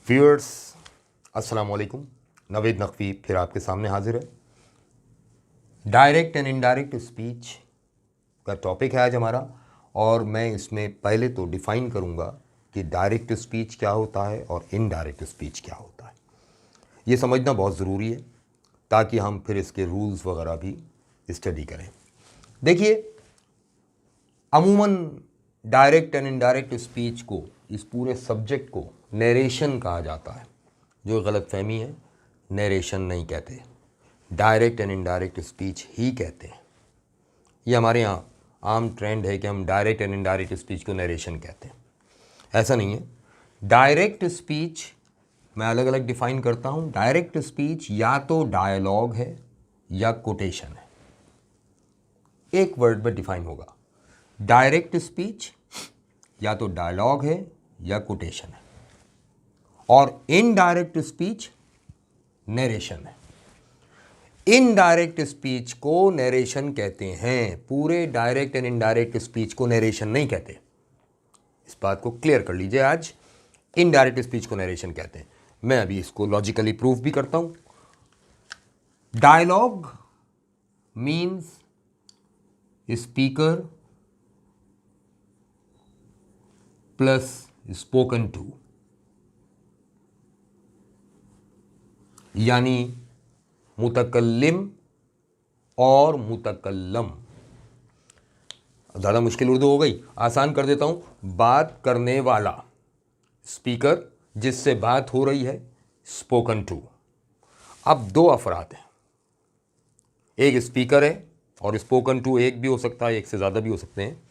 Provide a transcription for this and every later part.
Viewers अस्सलाम वालेकुम। नवीद नकवी फिर आपके सामने हाजिर है। डायरेक्ट एंड इनडायरेक्ट स्पीच का टॉपिक है आज हमारा, और मैं इसमें पहले तो डिफ़ाइन करूंगा कि डायरेक्ट स्पीच क्या होता है और इनडायरेक्ट स्पीच क्या होता है। ये समझना बहुत ज़रूरी है ताकि हम फिर इसके रूल्स वगैरह भी स्टडी करें। देखिए, अमूमन डायरेक्ट एंड इनडायरेक्ट स्पीच को, इस पूरे सब्जेक्ट को नरेशन कहा जाता है। जो गलतफहमी है, नरेशन नहीं कहते, डायरेक्ट एंड इनडायरेक्ट स्पीच ही कहते हैं। ये हमारे यहाँ आम ट्रेंड है कि हम डायरेक्ट एंड इनडायरेक्ट स्पीच को नरेशन कहते हैं। ऐसा नहीं है। डायरेक्ट स्पीच मैं अलग अलग डिफाइन करता हूँ। डायरेक्ट स्पीच या तो डायलॉग है या कोटेशन है। एक वर्ड में डिफाइन होगा। डायरेक्ट स्पीच या तो डायलॉग है या कोटेशन है, और इनडायरेक्ट स्पीच नरेशन है। इनडायरेक्ट स्पीच को नरेशन कहते हैं, पूरे डायरेक्ट एंड इनडायरेक्ट स्पीच को नरेशन नहीं कहते। इस बात को क्लियर कर लीजिए। आज इनडायरेक्ट स्पीच को नरेशन कहते हैं। मैं अभी इसको लॉजिकली प्रूफ भी करता हूं। Dialogue means speaker plus spoken to, यानी मुतकल्लिम और मुतकल्लम। ज़्यादा मुश्किल उर्दू हो गई, आसान कर देता हूं। बात करने वाला स्पीकर, जिससे बात हो रही है, स्पोकन टू। अब दो अफराद हैं, एक स्पीकर है और स्पोकन टू एक भी हो सकता है, एक से ज़्यादा भी हो सकते हैं।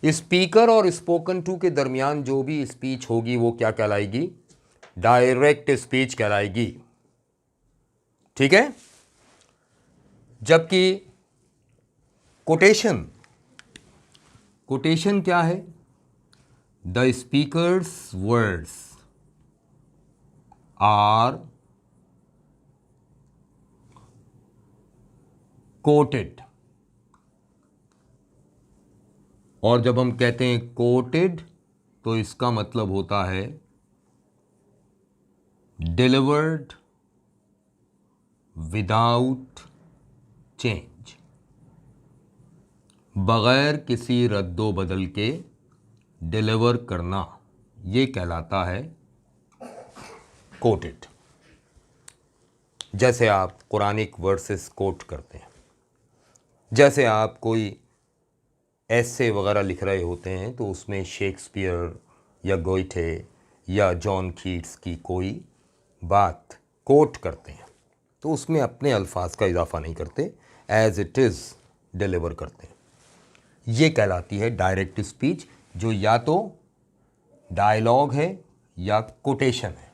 स्पीकर और स्पोकन टू के दरमियान जो भी स्पीच होगी वो क्या कहलाएगी? डायरेक्ट स्पीच कहलाएगी। ठीक है। जबकि कोटेशन, कोटेशन क्या है? The speaker's words are quoted, और जब हम कहते हैं कोटेड तो इसका मतलब होता है डिलीवर्ड विदाउट चेंज, बगैर किसी रद्दो बदल के डिलीवर करना, ये कहलाता है कोटेड। जैसे आप कुरानिक वर्सेस कोट करते हैं, जैसे आप कोई ऐसे वगैरह लिख रहे होते हैं तो उसमें शेक्सपियर या गोइथे या जॉन कीट्स की कोई बात कोट करते हैं तो उसमें अपने अल्फाज का इजाफा नहीं करते, एज इट इज़ डिलीवर करते हैं। ये कहलाती है डायरेक्ट स्पीच, जो या तो डायलॉग है या कोटेशन है।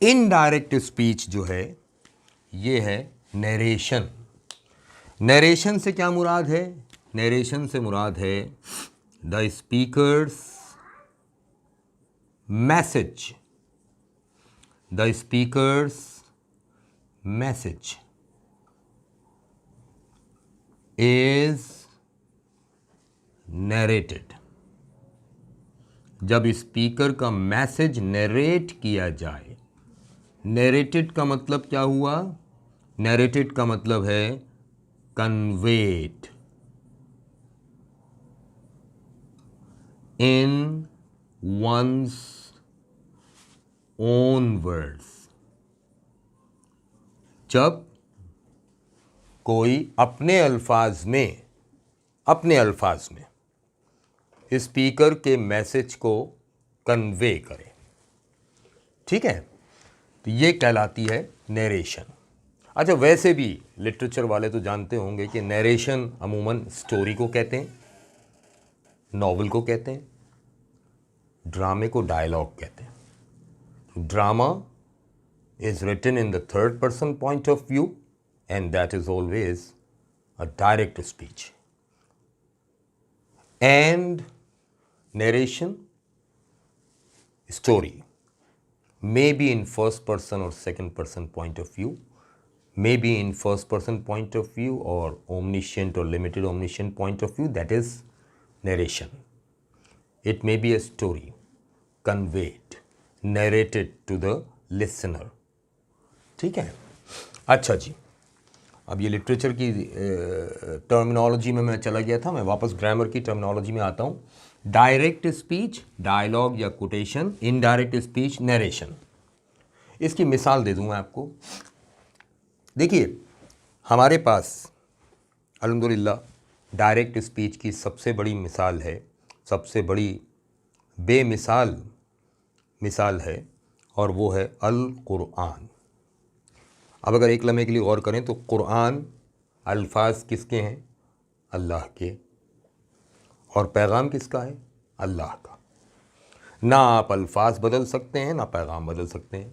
इनडायरेक्ट स्पीच जो है ये है नरेशन। नरेशन से क्या मुराद है? नरेशन से मुराद है the speakers message, the speakers message is narrated. जब स्पीकर का मैसेज नरेट किया जाए, नरेटेड का मतलब क्या हुआ? नरेटेड का मतलब है कन्वेड इन one's own words। जब कोई अपने अल्फाज में स्पीकर के मैसेज को कन्वे करे, ठीक है, तो ये कहलाती है नरेशन। अच्छा, वैसे भी लिटरेचर वाले तो जानते होंगे कि नरेशन अमूमन स्टोरी को कहते हैं, नॉवल को कहते हैं, ड्रामे को डायलॉग कहते हैं। Drama is written in the third person point of view, and that is always a direct speech. And narration, story, may be in first person or second person point of view, may be in first person point of view or omniscient or limited omniscient point of view, that is narration. It may be a story, conveyed, narrated to the listener. ठीक है, अच्छा जी, अब ये literature की terminology में मैं चला गया था, मैं वापस ग्रामर की टर्मिनोलॉजी में आता हूँ। डायरेक्ट स्पीच डायलॉग या कोटेशन, इनडायरेक्ट स्पीच नरेशन। इसकी मिसाल दे दूँ मैं आपको। देखिए, हमारे पास अल्हम्दुलिल्लाह डायरेक्ट स्पीच की सबसे बड़ी मिसाल है, सबसे बड़ी बेमिसाल मिसाल है, और वो है अल कुरान। अब अगर एक लम्हे के लिए गौर करें तो कुरान अल्फाज किसके हैं? अल्लाह के। और पैगाम किसका है? अल्लाह का। ना आप अल्फाज बदल सकते हैं, ना पैगाम बदल सकते हैं।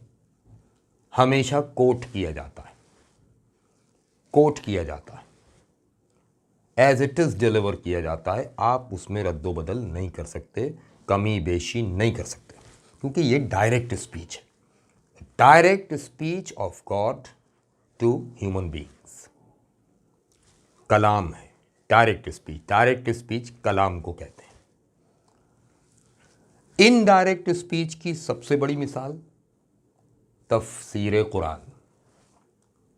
हमेशा कोट किया जाता है, कोट किया जाता है, एज इट इज़ डिलीवर किया जाता है। आप उसमें रद्दो बदल नहीं कर सकते, कमी बेशी नहीं कर सकते, क्योंकि ये डायरेक्ट स्पीच है, direct speech of God to human beings. कलाम है डायरेक्ट स्पीच, डायरेक्ट स्पीच कलाम को कहते हैं। इनडायरेक्ट स्पीच की सबसे बड़ी मिसाल तफसीर कुरान,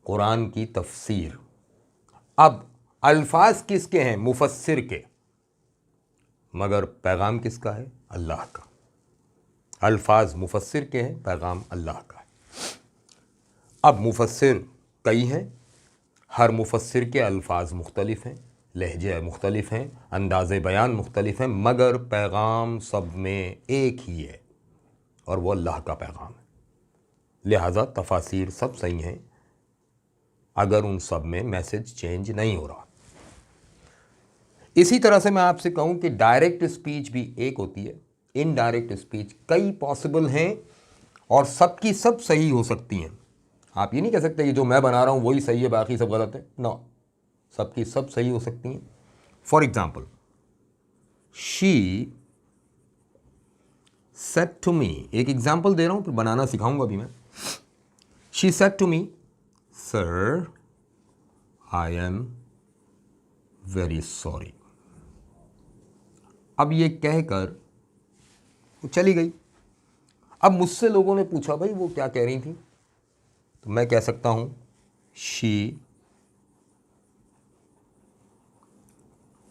कुरान की तफसीर। अब अल्फाज किसके हैं? मुफस्सिर के, मगर पैगाम किसका है? अल्लाह का। अल्फाज मुफस्सिर के हैं, पैगाम अल्लाह का है। अब मुफस्सिर कई हैं, हर मुफस्सिर के अल्फाज मुख्तलिफ हैं, लहजे मुख्तलिफ हैं, अंदाज़ बयान मुख्तलिफ हैं, मगर पैगाम सब में एक ही है, और वो अल्लाह का पैगाम है। लिहाजा तफासिर सब सही हैं, अगर उन सब में मैसेज चेंज नहीं हो रहा। इसी तरह से मैं आपसे कहूं कि डायरेक्ट स्पीच भी एक होती है, इनडायरेक्ट स्पीच कई पॉसिबल हैं, और सबकी सब सही हो सकती हैं। आप ये नहीं कह सकते कि जो मैं बना रहा हूं वही सही है, बाकी सब गलत है। नो, सबकी सब सही हो सकती हैं। For example, she said to me, एक एग्जाम्पल दे रहा हूं, फिर बनाना सिखाऊंगा भी मैं। She said to me, sir I am very sorry. अब ये कहकर वो चली गई। अब मुझसे लोगों ने पूछा भाई वो क्या कह रही थी, तो मैं कह सकता हूं शी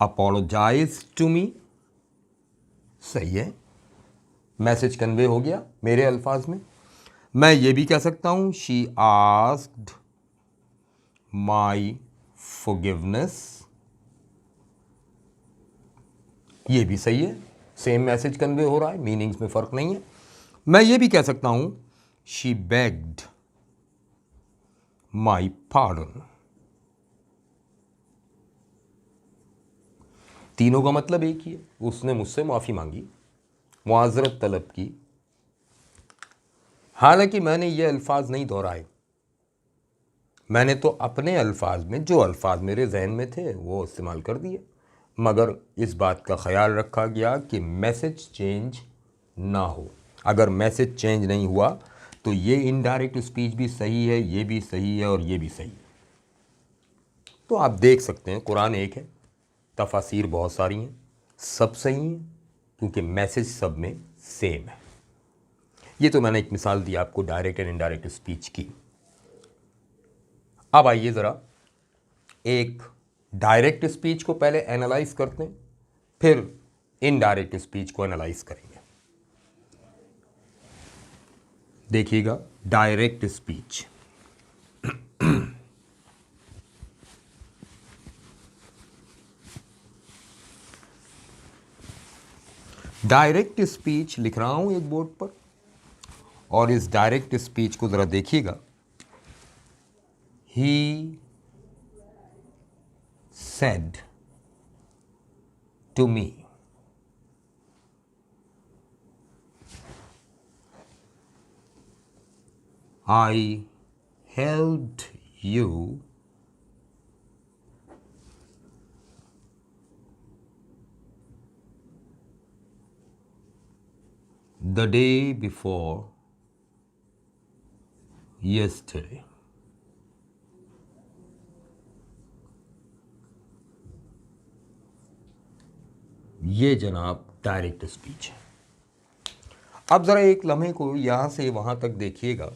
अपोलोजाइज टू मी। सही है, मैसेज कन्वे हो गया मेरे अल्फाज में। मैं ये भी कह सकता हूं शी आस्क्ड माई फॉरगिवनेस। ये भी सही है, सेम मैसेज कन्वे हो रहा है, मीनिंग्स में फ़र्क नहीं है। मैं ये भी कह सकता हूं शी बेग्ड माई पार्डन। तीनों का मतलब एक ही है, उसने मुझसे माफ़ी मांगी, मुआज़रत तलब की। हालांकि मैंने ये अल्फाज नहीं दोहराए, मैंने तो अपने अल्फाज में जो अल्फाज मेरे जहन में थे वो इस्तेमाल कर दिए, मगर इस बात का ख्याल रखा गया कि मैसेज चेंज ना हो। अगर मैसेज चेंज नहीं हुआ तो ये इनडायरेक्ट स्पीच भी सही है, ये भी सही है, और ये भी सही है। तो आप देख सकते हैं कुरान एक है, तफासिर बहुत सारी हैं, सब सही हैं, क्योंकि मैसेज सब में सेम है। ये तो मैंने एक मिसाल दी आपको डायरेक्ट एंड इनडायरेक्ट स्पीच की। अब आइए ज़रा एक डायरेक्ट स्पीच को पहले एनालाइज करते हैं, फिर इनडायरेक्ट स्पीच को एनालाइज करेंगे। देखिएगा, डायरेक्ट स्पीच। डायरेक्ट स्पीच लिख रहा हूं एक बोर्ड पर, और इस डायरेक्ट स्पीच को ज़रा देखिएगा। He said to me, I helped you the day before yesterday. ये जनाब डायरेक्ट स्पीच है। अब ज़रा एक लम्हे को यहाँ से वहाँ तक देखिएगा,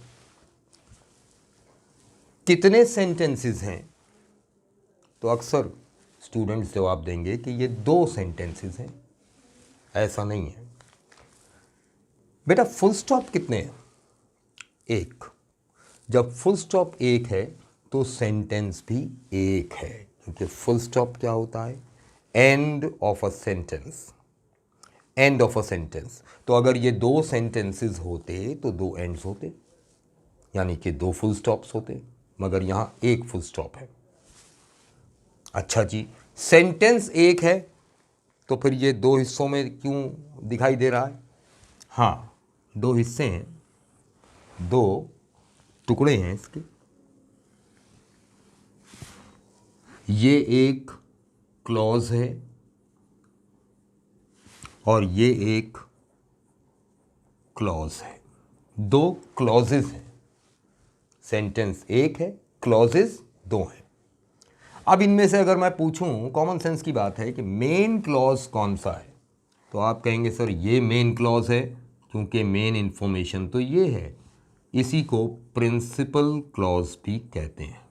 कितने सेंटेंसेस हैं? तो अक्सर स्टूडेंट्स जवाब देंगे कि ये 2 सेंटेंसेस हैं। ऐसा नहीं है बेटा, फुल स्टॉप कितने हैं? 1। जब फुल स्टॉप 1 है तो सेंटेंस भी 1 है, क्योंकि फुल स्टॉप क्या होता है? End of a sentence. End of a sentence. तो अगर ये 2 सेंटेंसेस होते तो 2 एंड्स होते, यानी कि 2 फुल स्टॉप्स होते, मगर यहाँ 1 फुल स्टॉप है। अच्छा जी, सेंटेंस 1 है तो फिर ये 2 हिस्सों में क्यों दिखाई दे रहा है? हाँ, 2 हिस्से हैं, 2 टुकड़े हैं इसके। ये एक क्लॉज है और ये एक क्लॉज है। 2 क्लॉजेस हैं। सेंटेंस 1 है, क्लॉजेस 2 हैं। अब इनमें से अगर मैं पूछूं, कॉमन सेंस की बात है कि मेन क्लॉज कौन सा है, तो आप कहेंगे सर ये मेन क्लॉज है, क्योंकि मेन इंफॉर्मेशन तो ये है। इसी को प्रिंसिपल क्लॉज भी कहते हैं।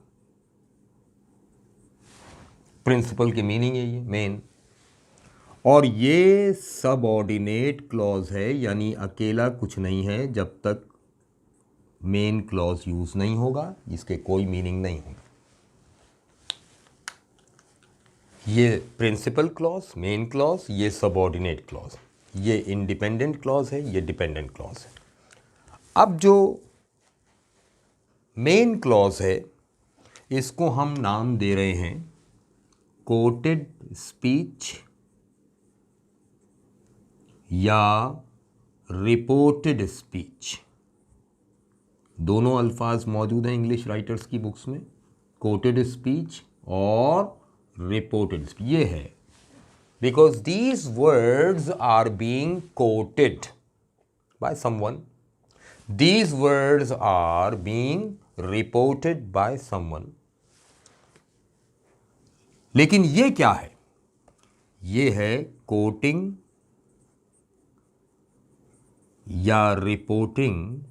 प्रिंसिपल की मीनिंग है ये मेन। और ये सबऑर्डिनेट क्लॉज है, यानी अकेला कुछ नहीं है। जब तक मेन क्लॉज यूज नहीं होगा इसके कोई मीनिंग नहीं होगा। ये प्रिंसिपल क्लॉज, मेन क्लॉज, ये सबऑर्डिनेट क्लॉज, ये इंडिपेंडेंट क्लॉज है, ये डिपेंडेंट क्लॉज है। अब जो मेन क्लॉज है इसको हम नाम दे रहे हैं कोटेड स्पीच या रिपोर्टेड स्पीच। दोनों अल्फाज मौजूद हैं इंग्लिश राइटर्स की बुक्स में, कोटेड स्पीच और रिपोर्टेड स्पीच। ये है because these words are being quoted by someone, these words are being reported by someone. लेकिन ये क्या है? ये है कोटिंग या रिपोर्टिंग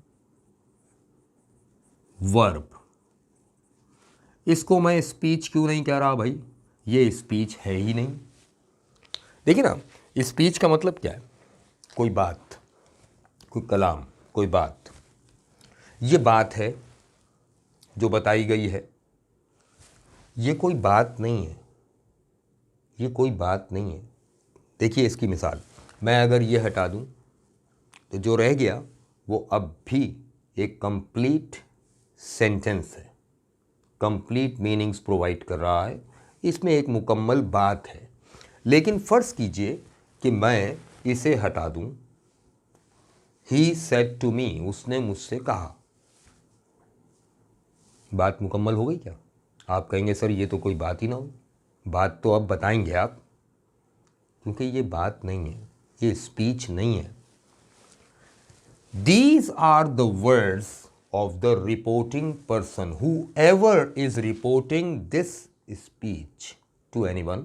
वर्ब। इसको मैं स्पीच क्यों नहीं कह रहा भाई? ये स्पीच है ही नहीं। देखिए ना, स्पीच का मतलब क्या है? कोई बात, कोई कलाम, कोई बात। ये बात है जो बताई गई है। ये कोई बात नहीं है, ये कोई बात नहीं है। देखिए इसकी मिसाल, मैं अगर ये हटा दूं तो जो रह गया वो अब भी एक कंप्लीट सेंटेंस है, कंप्लीट मीनिंग्स प्रोवाइड कर रहा है। इसमें एक मुकम्मल बात है। लेकिन फ़र्ज़ कीजिए कि मैं इसे हटा दूं, ही सेड टू मी, उसने मुझसे कहा। बात मुकम्मल हो गई क्या? आप कहेंगे सर ये तो कोई बात ही ना हो। बात तो अब बताएंगे आप, क्योंकि ये बात नहीं है, ये स्पीच नहीं है। These are the words of the reporting person. Whoever is reporting this speech to anyone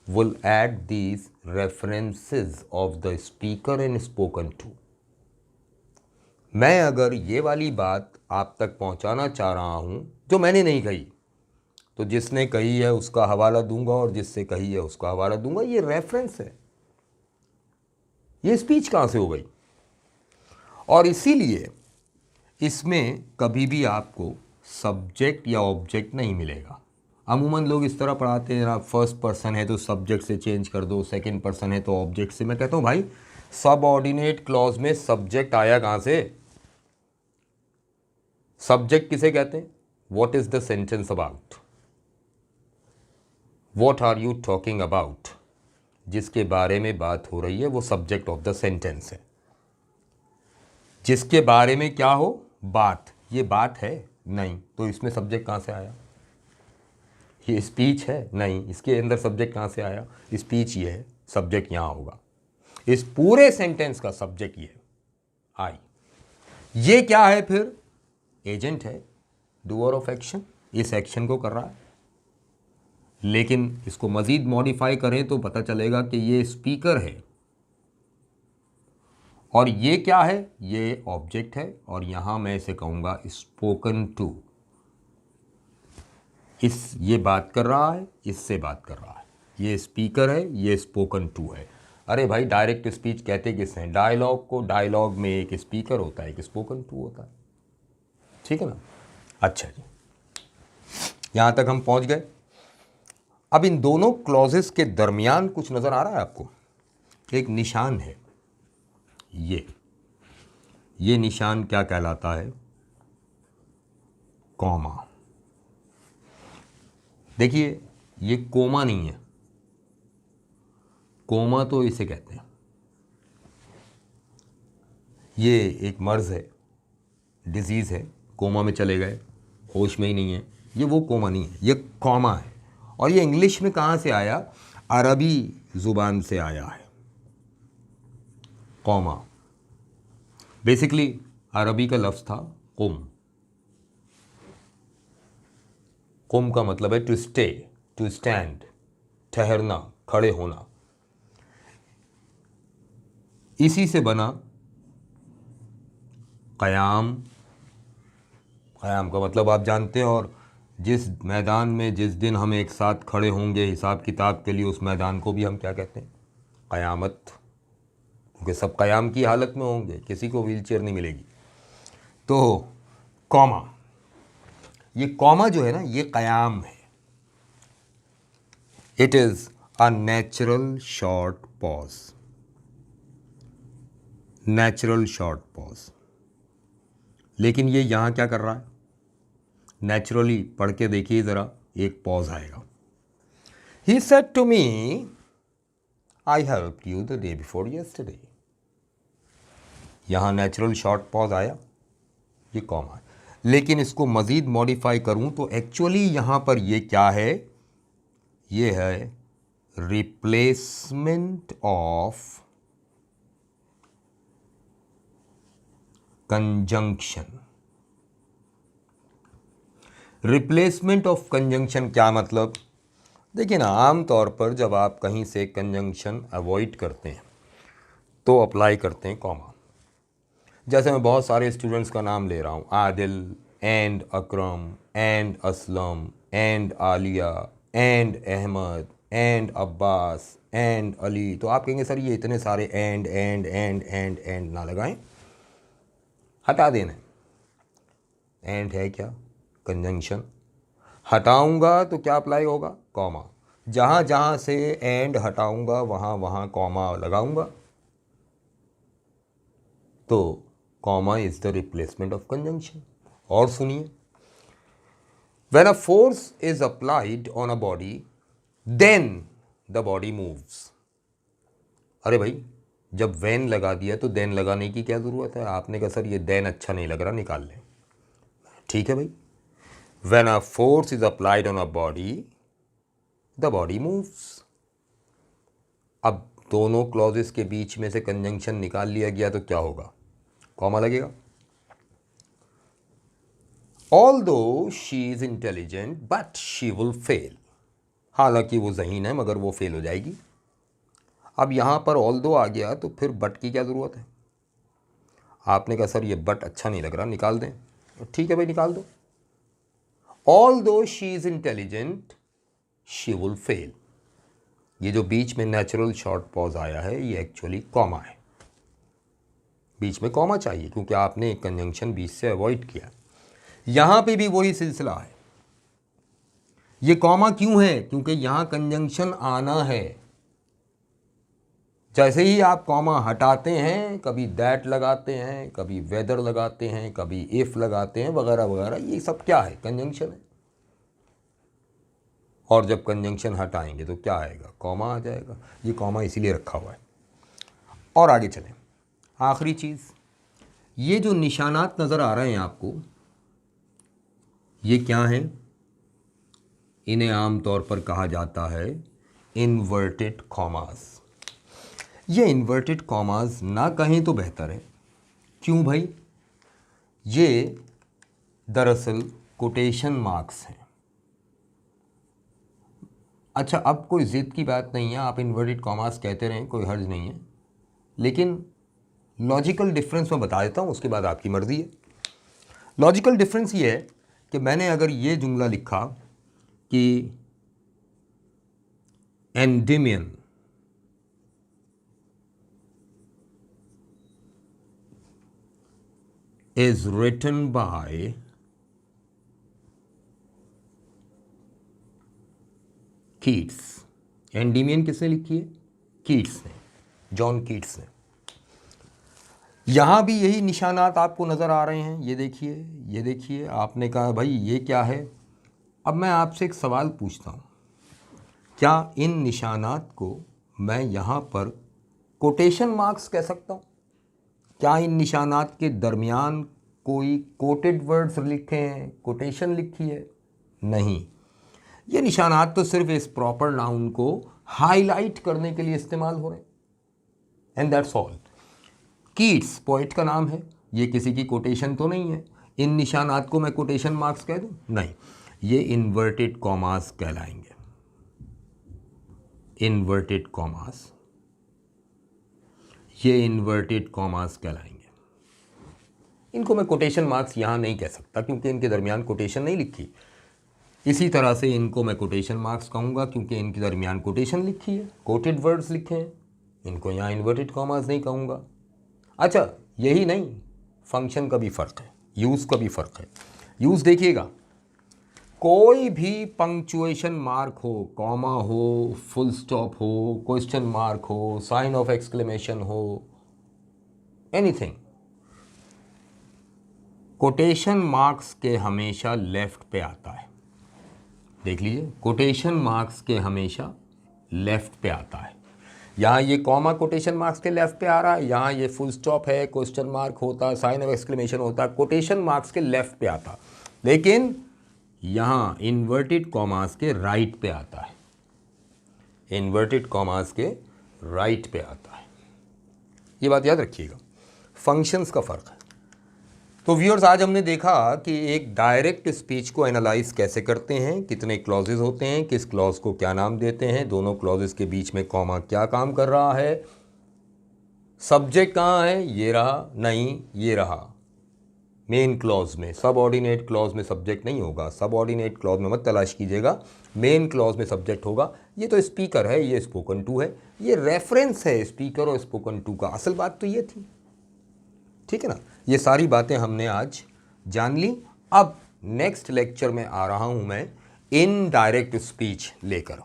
will add these references of the speaker and spoken to. मैं अगर ये वाली बात आप तक पहुंचाना चाह रहा हूं जो मैंने नहीं कही, तो जिसने कही है उसका हवाला दूंगा और जिससे कही है उसका हवाला दूंगा। ये रेफरेंस है, ये स्पीच कहाँ से हो गई? और इसीलिए इसमें कभी भी आपको सब्जेक्ट या ऑब्जेक्ट नहीं मिलेगा। अमूमन लोग इस तरह पढ़ाते हैं, आप फर्स्ट पर्सन है तो सब्जेक्ट से चेंज कर दो, सेकंड पर्सन है तो ऑब्जेक्ट से। मैं कहता हूँ भाई सबऑर्डिनेट क्लॉज में सब्जेक्ट आया कहाँ से? सब्जेक्ट किसे कहते हैं? What is the sentence about, what are you talking about. जिसके बारे में बात हो रही है वो सब्जेक्ट ऑफ द सेंटेंस है। जिसके बारे में क्या हो बात, ये बात है नहीं, तो इसमें सब्जेक्ट कहाँ से आया? ये स्पीच है नहीं, इसके अंदर सब्जेक्ट कहाँ से आया? स्पीच ये है, सब्जेक्ट यहाँ होगा। इस पूरे सेंटेंस का सब्जेक्ट ये है, आई। ये क्या है फिर? एजेंट है, डूअर ऑफ एक्शन, इस एक्शन को कर रहा है। लेकिन इसको मज़ीद मॉडिफाई करें तो पता चलेगा कि ये स्पीकर है और ये क्या है, ये ऑब्जेक्ट है, और यहाँ मैं इसे कहूँगा स्पोकन टू। ये बात कर रहा है, इससे बात कर रहा है, ये स्पीकर है, ये स्पोकन टू है। अरे भाई डायरेक्ट स्पीच कहते किस हैं, डायलॉग को। डायलॉग में एक स्पीकर होता है, एक स्पोकन टू होता है, ठीक है ना। अच्छा जी, यहाँ तक हम पहुँच गए। अब इन दोनों क्लॉजेस के दरमियान कुछ नज़र आ रहा है आपको, एक निशान है, ये निशान क्या कहलाता है, कॉमा। देखिए ये कोमा नहीं है, कोमा तो इसे कहते हैं, ये एक मर्ज है, डिजीज़ है, कोमा में चले गए, होश में ही नहीं है, ये वो कोमा नहीं है, ये कॉमा है। और ये इंग्लिश में कहाँ से आया, अरबी ज़ुबान से आया है कॉमा। बेसिकली अरबी का लफ्ज़ था कुम। कुम का मतलब है टू स्टे, टू स्टैंड, ठहरना, खड़े होना। इसी से बना क़याम। क़याम का मतलब आप जानते हैं, और जिस मैदान में जिस दिन हम एक साथ खड़े होंगे हिसाब किताब के लिए, उस मैदान को भी हम क्या कहते हैं, क़यामत। क्योंकि सब क़याम की हालत में होंगे, किसी को व्हीलचेयर नहीं मिलेगी। तो कॉमा, ये कॉमा जो है ना, ये क़याम है। It is a natural short pause, natural short pause. लेकिन ये यहाँ क्या कर रहा है, नेचुरली पढ़ के देखिए ज़रा, एक पॉज आएगा। He said to me I helped you the day before yesterday. यहाँ नेचुरल शॉर्ट पॉज आया, ये कॉमा है। लेकिन इसको मज़ीद मॉडिफाई करूँ तो एक्चुअली यहाँ पर ये क्या है, ये है replacement of conjunction. Replacement of conjunction क्या मतलब, देखिए ना, आम तौर पर जब आप कहीं से कंजंक्शन अवॉइड करते हैं तो अप्लाई करते हैं कॉमा। जैसे मैं बहुत सारे स्टूडेंट्स का नाम ले रहा हूँ, Adil and Akram and Aslam and Aliya and Ahmad and Abbas and Ali. तो आप कहेंगे सर ये इतने सारे and and and and and ना लगाएं, हटा देना। एंड है क्या, कंजंक्शन। हटाऊंगा तो क्या अप्लाई होगा, कॉमा। जहाँ जहाँ से एंड हटाऊंगा वहाँ वहाँ कॉमा लगाऊंगा। तो comma is the replacement of conjunction. और सुनिए, when a force is applied on a body then the body moves. अरे भाई जब वैन लगा दिया तो देन लगाने की क्या ज़रूरत है, आपने कहा सर ये देन अच्छा नहीं लग रहा, निकाल लें। ठीक है भाई, when a force is applied on a body the body moves. अब दोनों क्लॉजेस के बीच में से कंजंक्शन निकाल लिया गया तो क्या होगा, कॉमा लगेगा। Although she is intelligent but she will fail. हालांकि वो ज़हीन है मगर वो फेल हो जाएगी। अब यहाँ पर ऑल्दो आ गया तो फिर बट की क्या ज़रूरत है, आपने कहा सर ये बट अच्छा नहीं लग रहा, निकाल दें। ठीक है भाई निकाल दो। Although she is intelligent she will fail. ये जो बीच में नेचुरल शॉर्ट पॉज आया है ये एक्चुअली कॉमा है। बीच में कॉमा चाहिए क्योंकि आपने एक कंजंक्शन बीच से अवॉइड किया। यहां पे भी वही सिलसिला है। ये कॉमा क्यों है, क्योंकि यहां कंजंक्शन आना है। जैसे ही आप कॉमा हटाते हैं, कभी दैट लगाते हैं, कभी वेदर लगाते हैं, कभी इफ लगाते हैं, वगैरह वगैरह, ये सब क्या है, कंजंक्शन है। और जब कंजंक्शन हटाएंगे तो क्या आएगा, कॉमा आ जाएगा। ये कॉमा इसीलिए रखा हुआ है। और आगे चलें, आखिरी चीज़, ये जो निशानात नज़र आ रहे हैं आपको, ये क्या हैं, इन्हें आम तौर पर कहा जाता है इन्वर्टेड कॉमास। ये इन्वर्टेड कॉमास ना कहें तो बेहतर है। क्यों भाई, ये दरअसल कोटेशन मार्क्स हैं। अच्छा अब कोई ज़िद की बात नहीं है, आप इन्वर्टेड कॉमास कहते रहें, कोई हर्ज नहीं है, लेकिन लॉजिकल डिफरेंस मैं बता देता हूँ, उसके बाद आपकी मर्ज़ी है। लॉजिकल डिफरेंस ये है कि मैंने अगर ये जुमला लिखा कि एंडेमियन is written by कीट्स। एंडेमियन किसने लिखी है? कीट्स ने, जॉन कीट्स ने। यहाँ भी यही निशानात आपको नज़र आ रहे हैं, ये देखिए, ये देखिए। आपने कहा भाई ये क्या है? अब मैं आपसे एक सवाल पूछता हूँ, क्या इन निशानात को मैं यहाँ पर कोटेशन मार्क्स कह सकता हूँ? क्या इन निशानात के दरमियान कोई कोटेड वर्ड्स लिखे हैं, कोटेशन लिखी है? नहीं। ये निशानात तो सिर्फ इस प्रॉपर नाउन को हाईलाइट करने के लिए इस्तेमाल हो रहे हैं, and that's all. Keats poet का नाम है, ये किसी की कोटेशन तो नहीं है। इन निशानात को मैं कोटेशन मार्क्स कह दूं? नहीं, ये इन्वर्टेड कॉमास कहलाएंगे। इन्वर्टेड कॉमास, ये इन्वर्टेड कॉमास कहलाएंगे। इनको मैं कोटेशन मार्क्स यहाँ नहीं कह सकता क्योंकि इनके दरमियान कोटेशन नहीं लिखी। इसी तरह से इनको मैं कोटेशन मार्क्स कहूँगा क्योंकि इनके दरमियान कोटेशन लिखी है, कोटेड वर्ड्स लिखे हैं। इनको यहाँ इन्वर्टेड कॉमास नहीं कहूँगा। अच्छा, यही नहीं, फंक्शन का भी फ़र्क है, यूज़ का भी फ़र्क है। यूज़ देखिएगा, कोई भी पंक्चुएशन मार्क हो, कॉमा हो, फुल स्टॉप हो, क्वेश्चन मार्क हो, साइन ऑफ एक्सक्लेमेशन हो, एनीथिंग, कोटेशन मार्क्स के हमेशा लेफ्ट पे आता है। देख लीजिए, कोटेशन मार्क्स के हमेशा लेफ्ट पे आता है। यहाँ ये कॉमा कोटेशन मार्क्स के लेफ्ट पे आ रहा है, यहाँ ये फुल स्टॉप है, क्वेश्चन मार्क होता, साइन ऑफ एक्सक्लेमेशन होता, कोटेशन मार्क्स के लेफ्ट पे आता। लेकिन यहाँ इन्वर्टेड कॉमास के राइट पे आता है, इन्वर्टेड कॉमास के राइट पे आता है। ये बात याद रखिएगा, फंक्शंस का फ़र्क है। तो व्यूअर्स, आज हमने देखा कि एक डायरेक्ट स्पीच को एनालाइज कैसे करते हैं, कितने क्लॉजेज होते हैं, किस क्लॉज को क्या नाम देते हैं, दोनों क्लॉजेज के बीच में कॉमा क्या काम कर रहा है, सब्जेक्ट कहाँ है, ये रहा, नहीं ये रहा। मेन क्लॉज में, सब ऑर्डिनेट क्लॉज में सब्जेक्ट नहीं होगा, सब ऑर्डिनेट क्लॉज में मत तलाश कीजिएगा, मेन क्लॉज में सब्जेक्ट होगा। ये तो स्पीकर है, ये स्पोकन टू है, ये रेफरेंस है स्पीकर और स्पोकन टू का। असल बात तो ये थी, ठीक है ना। ये सारी बातें हमने आज जान ली। अब नेक्स्ट लेक्चर में आ रहा हूँ मैं इनडायरेक्ट स्पीच लेकर,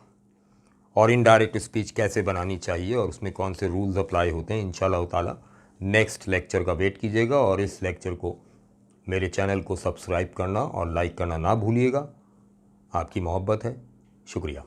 और इनडायरेक्ट स्पीच कैसे बनानी चाहिए और उसमें कौन से रूल्स अप्लाई होते हैं। इंशाल्लाह ताला नेक्स्ट लेक्चर का वेट कीजिएगा, और इस लेक्चर को, मेरे चैनल को सब्सक्राइब करना और लाइक करना ना भूलिएगा। आपकी मोहब्बत है। शुक्रिया।